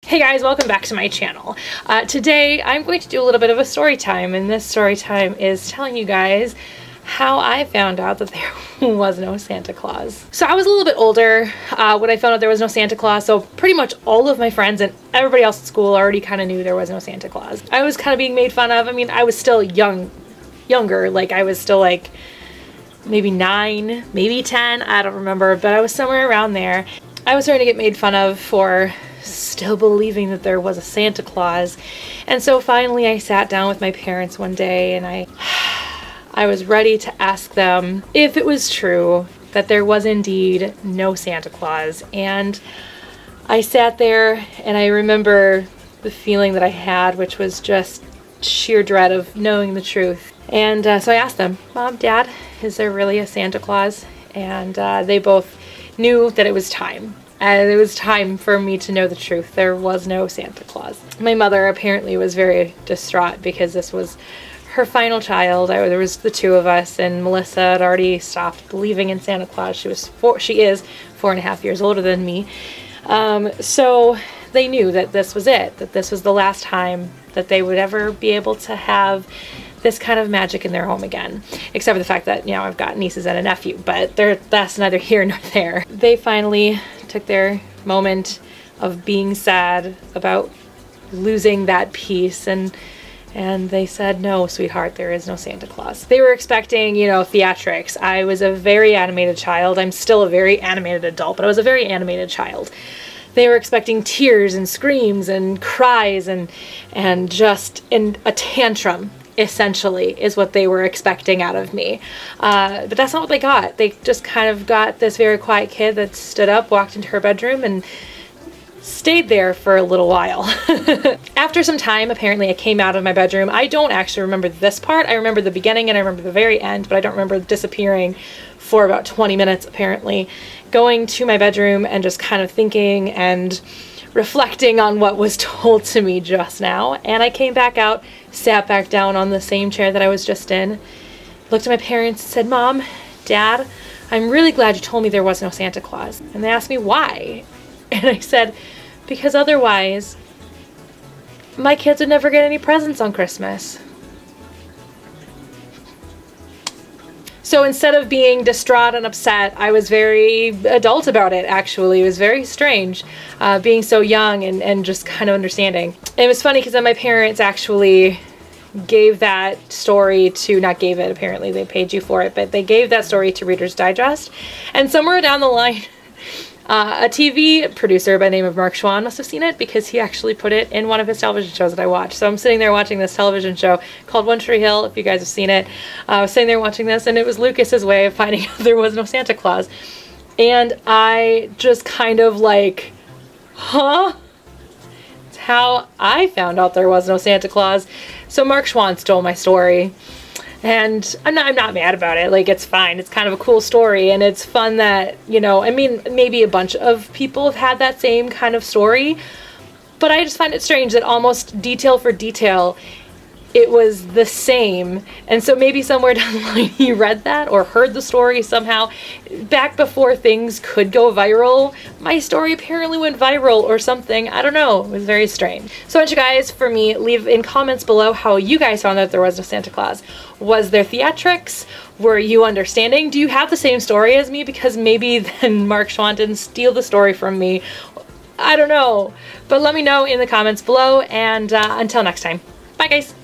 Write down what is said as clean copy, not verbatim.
Hey guys, welcome back to my channel. Today I'm going to do a little bit of a story time, and this story time is telling you guys how I found out that there was no Santa Claus. So I was a little bit older when I found out there was no Santa Claus, so pretty much all of my friends and everybody else at school already kind of knew there was no Santa Claus. I was kind of being made fun of. I mean, I was still younger, like I was still like maybe 9, maybe 10, I don't remember, but I was somewhere around there. I was starting to get made fun of for still believing that there was a Santa Claus. And so finally I sat down with my parents one day and I was ready to ask them if it was true that there was indeed no Santa Claus. And I sat there and I remember the feeling that I had, which was just sheer dread of knowing the truth. And so I asked them, Mom, Dad, is there really a Santa Claus? And they both knew that it was time. And it was time for me to know the truth. There was no Santa Claus. My mother apparently was very distraught because this was her final child. There was the two of us, and Melissa had already stopped believing in Santa Claus. She is 4.5 years older than me. So they knew that this was it, that this was the last time that they would ever be able to have this kind of magic in their home again. Except for the fact that, you know, I've got nieces and a nephew, but that's neither here nor there. They finally took their moment of being sad about losing that piece, and they said, no, sweetheart, there is no Santa Claus. They were expecting, you know, theatrics. I was a very animated child. I'm still a very animated adult, but I was a very animated child. They were expecting tears and screams and cries and just in a tantrum, essentially, is what they were expecting out of me. But that's not what they got. They just kind of got this very quiet kid that stood up, walked into her bedroom, and stayed there for a little while. After some time, apparently I came out of my bedroom. I don't actually remember this part. I remember the beginning and I remember the very end, but I don't remember disappearing for about 20 minutes, apparently. Going to my bedroom and just kind of thinking and reflecting on what was told to me just now. And I came back out, sat back down on the same chair that I was just in, looked at my parents and said, Mom, Dad, I'm really glad you told me there was no Santa Claus. And they asked me why. And I said, because otherwise my kids would never get any presents on Christmas. So instead of being distraught and upset, I was very adult about it, actually. It was very strange, being so young and just kind of understanding. And it was funny because then my parents actually gave that story to, not gave it, apparently they paid you for it, but they gave that story to Reader's Digest. And somewhere down the line, a TV producer by the name of Mark Schwann must have seen it because he actually put it in one of his television shows that I watched. So I'm sitting there watching this television show called One Tree Hill, if you guys have seen it. I was sitting there watching this, and it was Lucas's way of finding out there was no Santa Claus. And I just kind of like, huh? It's how I found out there was no Santa Claus. So Mark Schwann stole my story. And I'm not mad about it. Like, it's fine. It's kind of a cool story, and it's fun that, you know, I mean, maybe a bunch of people have had that same kind of story, but I just find it strange that almost detail for detail it was the same. And so maybe somewhere down the line you read that or heard the story somehow. Back before things could go viral, my story apparently went viral or something. I don't know. It was very strange. So I want you guys, for me, leave in comments below how you guys found out there was no Santa Claus. Was there theatrics? Were you understanding? Do you have the same story as me? Because maybe then Mark Schwann didn't steal the story from me. I don't know. But let me know in the comments below, and until next time. Bye, guys.